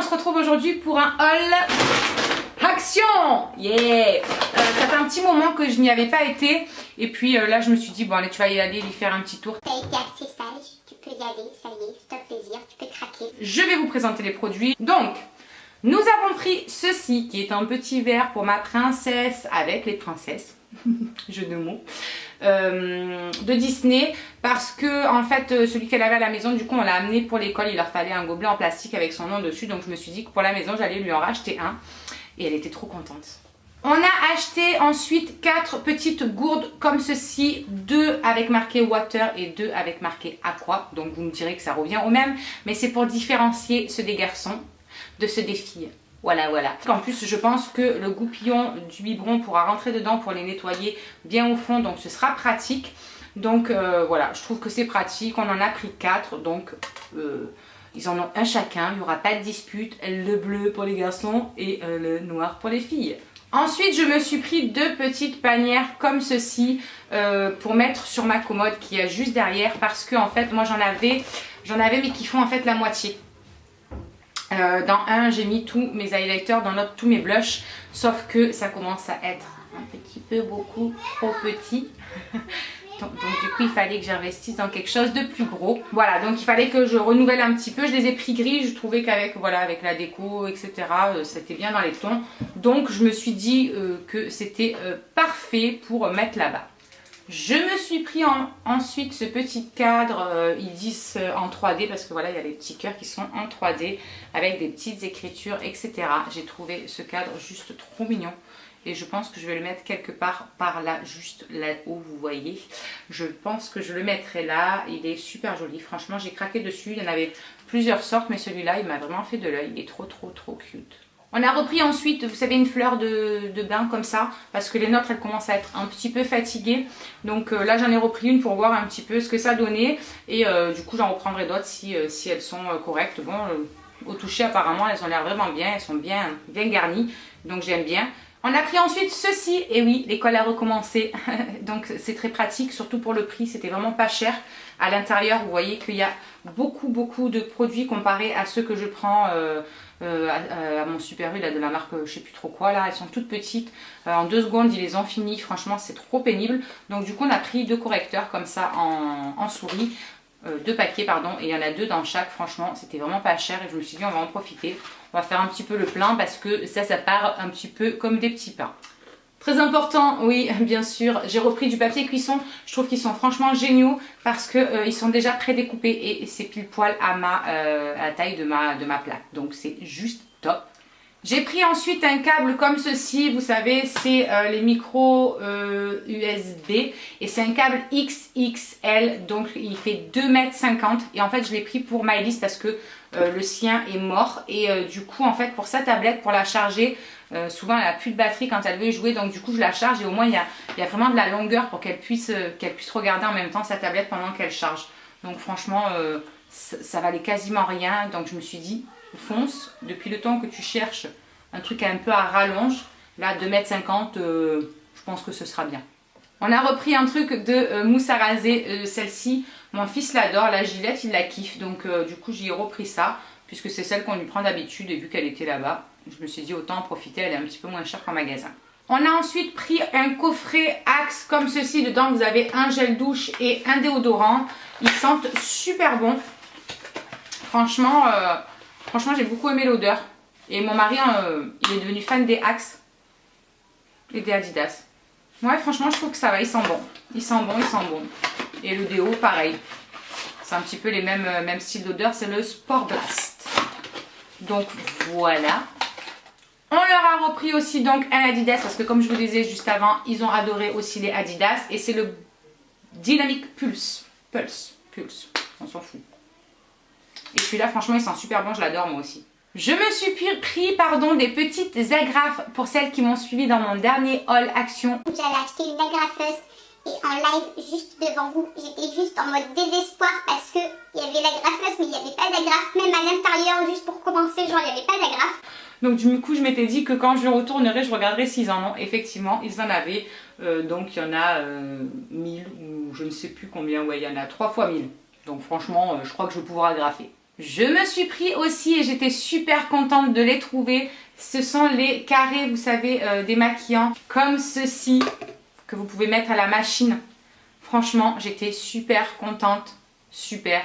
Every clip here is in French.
se retrouve aujourd'hui pour un haul action. Yeah. Ça fait un petit moment que je n'y avais pas été. Et puis là je me suis dit bon allez tu vas y aller, y faire un petit tour. T'as été assez sage, tu peux y aller, ça y est, fais-toi plaisir, tu peux craquer. Je vais vous présenter les produits. Donc nous avons pris ceci qui est un petit verre pour ma princesse avec les princesses. Jeu de mots. De Disney parce que en fait celui qu'elle avait à la maison du coup on l'a amené pour l'école, il leur fallait un gobelet en plastique avec son nom dessus, donc je me suis dit que pour la maison j'allais lui en racheter un et elle était trop contente. On a acheté ensuite 4 petites gourdes comme ceci, 2 avec marqué water et 2 avec marqué aqua, donc vous me direz que ça revient au même, mais c'est pour différencier ceux des garçons de ceux des filles. Voilà, voilà. En plus, je pense que le goupillon du biberon pourra rentrer dedans pour les nettoyer bien au fond, donc ce sera pratique. Donc voilà, je trouve que c'est pratique. On en a pris 4, donc ils en ont un chacun. Il n'y aura pas de dispute. Le bleu pour les garçons et le noir pour les filles. Ensuite, je me suis pris 2 petites panières comme ceci pour mettre sur ma commode qui est juste derrière, parce que en fait, moi j'en avais mais qui font en fait la moitié. Dans un j'ai mis tous mes highlighters, dans l'autre tous mes blushs, sauf que ça commence à être un petit peu beaucoup trop petit. donc du coup il fallait que j'investisse dans quelque chose de plus gros. Voilà, donc il fallait que je renouvelle un petit peu. Je les ai pris gris, je trouvais qu'avec voilà, avec la déco etc c'était bien dans les tons. Donc je me suis dit que c'était parfait pour mettre là-bas. Je me suis pris ensuite ce petit cadre, ils disent en 3D parce que voilà il y a les petits cœurs qui sont en 3D avec des petites écritures etc. J'ai trouvé ce cadre juste trop mignon et je pense que je vais le mettre quelque part par là, juste là-haut vous voyez. Je pense que je le mettrai là, il est super joli, franchement j'ai craqué dessus, il y en avait plusieurs sortes mais celui-là il m'a vraiment fait de l'œil, il est trop cute. On a repris ensuite, vous savez, une fleur de bain comme ça, parce que les nôtres, elles commencent à être un petit peu fatiguées. Donc là, j'en ai repris une pour voir un petit peu ce que ça donnait. Et du coup, j'en reprendrai d'autres si elles sont correctes. Bon, au toucher, apparemment, elles ont l'air vraiment bien. Elles sont bien garnies, donc j'aime bien. On a pris ensuite ceci, et oui, l'école a recommencé, donc c'est très pratique, surtout pour le prix, c'était vraiment pas cher. À l'intérieur, vous voyez qu'il y a beaucoup de produits comparés à ceux que je prends à mon Super U là, de la marque je sais plus trop quoi là, elles sont toutes petites, en 2 secondes ils les ont finies, franchement c'est trop pénible. Donc du coup on a pris 2 correcteurs comme ça en souris, 2 paquets pardon, et il y en a 2 dans chaque, franchement c'était vraiment pas cher et je me suis dit on va en profiter, on va faire un petit peu le plein parce que ça part un petit peu comme des petits pains. Très important, oui, bien sûr, j'ai repris du papier cuisson, je trouve qu'ils sont franchement géniaux parce que ils sont déjà prédécoupés et c'est pile poil à la taille de ma plaque, donc c'est juste top. J'ai pris ensuite un câble comme ceci, vous savez, c'est les micros USB et c'est un câble XXL, donc il fait 2,50 m et en fait je l'ai pris pour Maëlys parce que le sien est mort et du coup en fait pour sa tablette, pour la charger, souvent elle n'a plus de batterie quand elle veut y jouer, donc du coup je la charge et au moins il y a vraiment de la longueur pour qu'elle puisse regarder en même temps sa tablette pendant qu'elle charge. Donc franchement ça valait quasiment rien, donc je me suis dit fonce, depuis le temps que tu cherches un truc un peu à rallonge, là 2,50 m, je pense que ce sera bien. On a repris un truc de mousse à raser, celle-ci, mon fils l'adore, la Gillette il la kiffe, donc du coup j'ai repris ça, puisque c'est celle qu'on lui prend d'habitude et vu qu'elle était là-bas, je me suis dit autant en profiter, elle est un petit peu moins chère qu'en magasin. On a ensuite pris un coffret Axe comme ceci, dedans vous avez un gel douche et un déodorant, ils sentent super bon, franchement j'ai beaucoup aimé l'odeur. Et mon mari, il est devenu fan des Axe et des Adidas. Ouais, franchement, je trouve que ça va, il sent bon. Il sent bon. Et le déo, pareil. C'est un petit peu les mêmes styles d'odeur, c'est le Sport Blast. Donc voilà. On leur a repris aussi donc un Adidas, parce que comme je vous disais juste avant, ils ont adoré aussi les Adidas. Et c'est le Dynamic Pulse, on s'en fout. Et celui-là, franchement, il sent super bon, je l'adore moi aussi. Je me suis pris des petites agrafes pour celles qui m'ont suivi dans mon dernier haul action. J'allais acheter une agrafeuse et en live juste devant vous, j'étais juste en mode désespoir parce que il y avait l'agrafeuse mais il n'y avait pas d'agrafe, même à l'intérieur juste pour commencer, genre il n'y avait pas d'agrafe. Donc du coup je m'étais dit que quand je retournerai je regarderai s'ils en ont. Effectivement ils en avaient, donc il y en a 1000 ou je ne sais plus combien, ouais il y en a 3 fois 1000. Donc franchement je crois que je vais pouvoir agrafer. Je me suis pris aussi et j'étais super contente de les trouver. Ce sont les carrés, vous savez, démaquillants comme ceci que vous pouvez mettre à la machine. Franchement, j'étais super contente. Super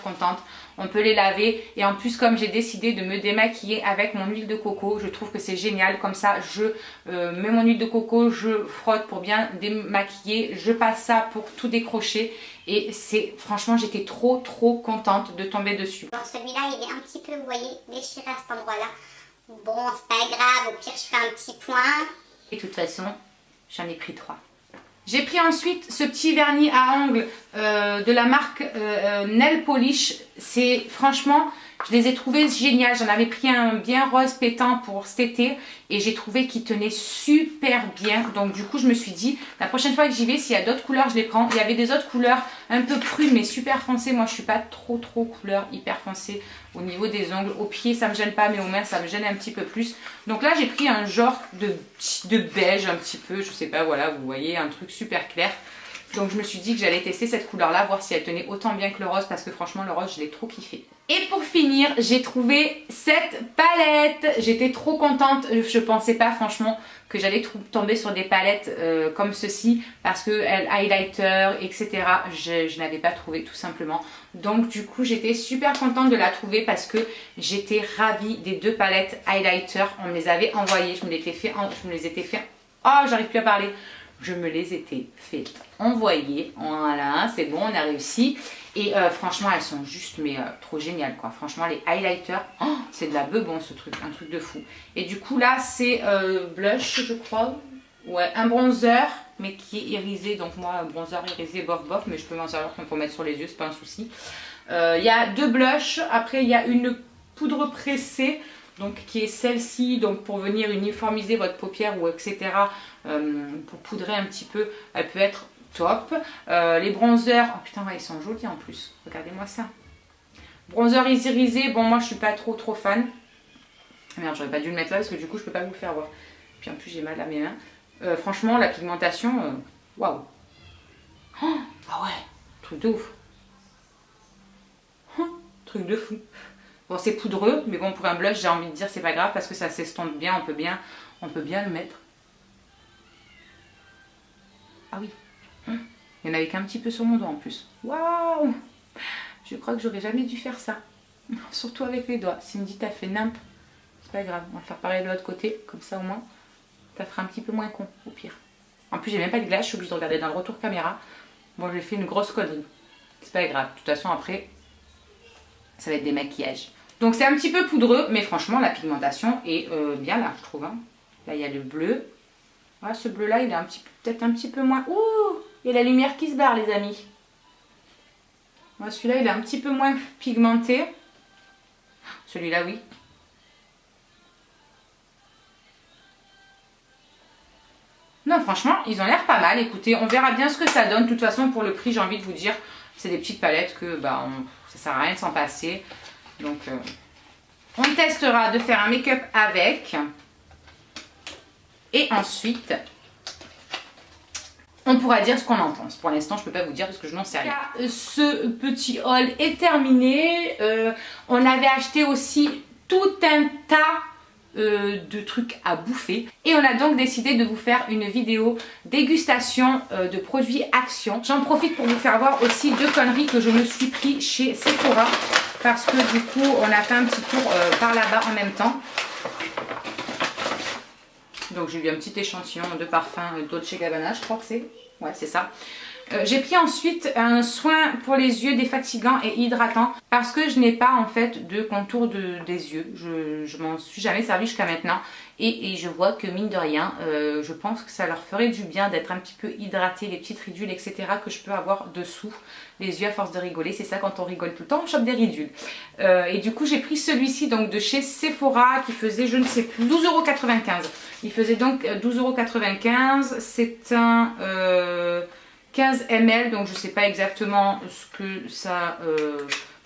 contente. On peut les laver et en plus comme j'ai décidé de me démaquiller avec mon huile de coco, je trouve que c'est génial. Comme ça, je mets mon huile de coco, je frotte pour bien démaquiller, je passe ça pour tout décrocher et c'est franchement j'étais trop contente de tomber dessus. Bon, celui-là il est un petit peu, vous voyez, déchiré à cet endroit-là. Bon, c'est pas grave, au pire je fais un petit point. Et de toute façon, j'en ai pris 3. J'ai pris ensuite ce petit vernis à ongles de la marque Nail Polish. C'est franchement, je les ai trouvés géniaux. J'en avais pris un bien rose pétant pour cet été et j'ai trouvé qu'il tenait super bien. Donc du coup, je me suis dit, la prochaine fois que j'y vais, s'il y a d'autres couleurs, je les prends. Il y avait des autres couleurs un peu prunes mais super foncées. Moi, je suis pas trop couleur hyper foncée au niveau des ongles. Au pied, ça me gêne pas, mais aux mains, ça me gêne un petit peu plus. Donc là, j'ai pris un genre de beige un petit peu. Je sais pas, voilà, vous voyez, un truc super clair. Donc je me suis dit que j'allais tester cette couleur-là, voir si elle tenait autant bien que le rose, parce que franchement, le rose, je l'ai trop kiffé. Et pour finir, j'ai trouvé cette palette. J'étais trop contente. Je pensais pas, franchement, que j'allais tomber sur des palettes comme ceci, parce que highlighter, etc. Je n'avais pas trouvé, tout simplement. Donc du coup, j'étais super contente de la trouver, parce que j'étais ravie des 2 palettes highlighter. On me les avait envoyées, je me les étais fait... Oh, j'arrive plus à parler. Je me les étais fait envoyer. Voilà, c'est bon, on a réussi. Et franchement, elles sont juste mais trop géniales quoi. Franchement, les highlighters, oh, c'est de la beubon ce truc, un truc de fou. Et du coup là, c'est blush, je crois. Ouais, un bronzer, mais qui est irisé. Donc moi, bronzer irisé, bof, mais je peux m'en servir pour mettre sur les yeux, c'est pas un souci. Il y a 2 blushs. Après, il y a une poudre pressée. Donc qui est celle-ci, donc pour venir uniformiser votre paupière ou etc. Pour poudrer un petit peu, elle peut être top. Les bronzers, oh putain ouais, ils sont jolis en plus, regardez-moi ça. Bronzer irisé, bon moi je suis pas trop fan. Merde, j'aurais pas dû le mettre là parce que du coup je peux pas vous le faire voir. Puis en plus j'ai mal à mes mains. Franchement la pigmentation, waouh. Oh, ah ouais, truc de ouf. Truc de fou. Bon, c'est poudreux, mais bon, pour un blush, j'ai envie de dire, c'est pas grave parce que ça s'estompe bien, on peut bien le mettre. Ah oui, il n'y en avait qu'un petit peu sur mon doigt en plus. Waouh! Je crois que j'aurais jamais dû faire ça. Surtout avec les doigts. Cindy t'a fait nimp, c'est pas grave. On va faire pareil de l'autre côté, comme ça au moins, ça fera un petit peu moins con, au pire. En plus, j'ai même pas de glace, je suis obligée de regarder dans le retour caméra. Bon, j'ai fait une grosse connerie. C'est pas grave, de toute façon, après, ça va être des maquillages. Donc c'est un petit peu poudreux, mais franchement la pigmentation est bien là, je trouve. Hein. Là il y a le bleu. Voilà, ce bleu là il est peut-être un petit peu moins... Ouh, il y a la lumière qui se barre les amis. Voilà, celui-là il est un petit peu moins pigmenté. Celui-là oui. Non franchement ils ont l'air pas mal. Écoutez, on verra bien ce que ça donne. De toute façon pour le prix j'ai envie de vous dire, c'est des petites palettes que bah, ça sert à rien de s'en passer. Donc, on testera de faire un make-up avec. Et ensuite, on pourra dire ce qu'on en pense. Pour l'instant, je ne peux pas vous dire parce que je n'en sais rien. Ce petit haul est terminé. On avait acheté aussi tout un tas de trucs à bouffer. Et on a donc décidé de vous faire une vidéo dégustation de produits Action. J'en profite pour vous faire voir aussi 2 conneries que je me suis pris chez Sephora. Parce que du coup, on a fait un petit tour par là-bas en même temps. Donc j'ai eu un petit échantillon de parfum Dolce & Gabbana, je crois que c'est. Ouais, c'est ça. J'ai pris ensuite un soin pour les yeux défatigant et hydratant parce que je n'ai pas en fait de contour des yeux. Je m'en suis jamais servi jusqu'à maintenant et je vois que mine de rien, je pense que ça leur ferait du bien d'être un petit peu hydraté, les petites ridules etc. que je peux avoir dessous les yeux à force de rigoler. C'est ça, quand on rigole tout le temps, on chope des ridules. Et du coup j'ai pris celui-ci donc de chez Sephora qui faisait je ne sais plus 12,95 €. Il faisait donc 12,95 €. C'est un... 15 ml, donc je ne sais pas exactement ce que ça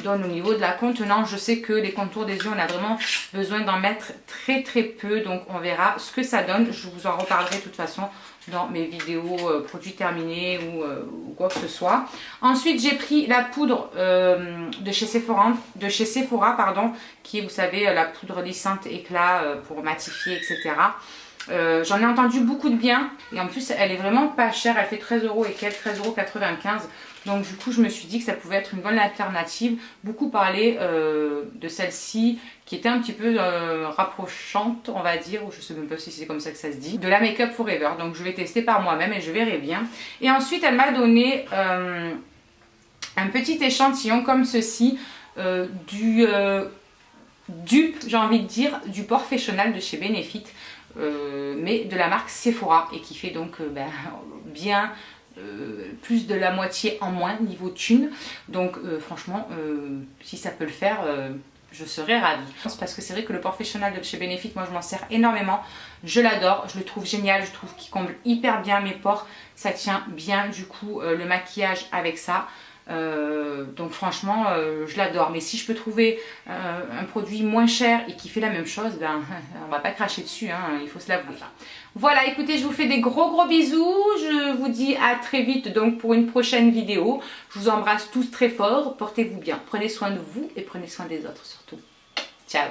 donne au niveau de la contenance. Je sais que les contours des yeux, on a vraiment besoin d'en mettre très peu, donc on verra ce que ça donne. Je vous en reparlerai de toute façon dans mes vidéos produits terminés ou quoi que ce soit. Ensuite, j'ai pris la poudre de chez Sephora, pardon, qui est, vous savez, la poudre lissante éclat pour matifier, etc. J'en ai entendu beaucoup de bien et en plus elle est vraiment pas chère, elle fait 13 € et quelques, 13,95 €. Donc du coup je me suis dit que ça pouvait être une bonne alternative. Beaucoup parlé de celle-ci qui était un petit peu rapprochante, on va dire, ou je sais même pas si c'est comme ça que ça se dit, de la Make Up Forever. Donc je vais tester par moi-même et je verrai bien. Et ensuite elle m'a donné un petit échantillon comme ceci du dupe, j'ai envie de dire, du Porfessional de chez Benefit. Mais de la marque Sephora et qui fait donc bien plus de la moitié en moins niveau thune. Donc franchement si ça peut le faire je serais ravie. Parce que c'est vrai que le Porfessional de chez Benefit, moi je m'en sers énormément, je l'adore, je le trouve génial, je trouve qu'il comble hyper bien mes pores, ça tient bien du coup le maquillage avec ça. Donc franchement je l'adore, mais si je peux trouver un produit moins cher et qui fait la même chose, ben on va pas cracher dessus, hein, il faut se l'avouer. Voilà, écoutez, je vous fais des gros bisous, je vous dis à très vite donc pour une prochaine vidéo. Je vous embrasse tous très fort, portez-vous bien, prenez soin de vous et prenez soin des autres surtout. Ciao.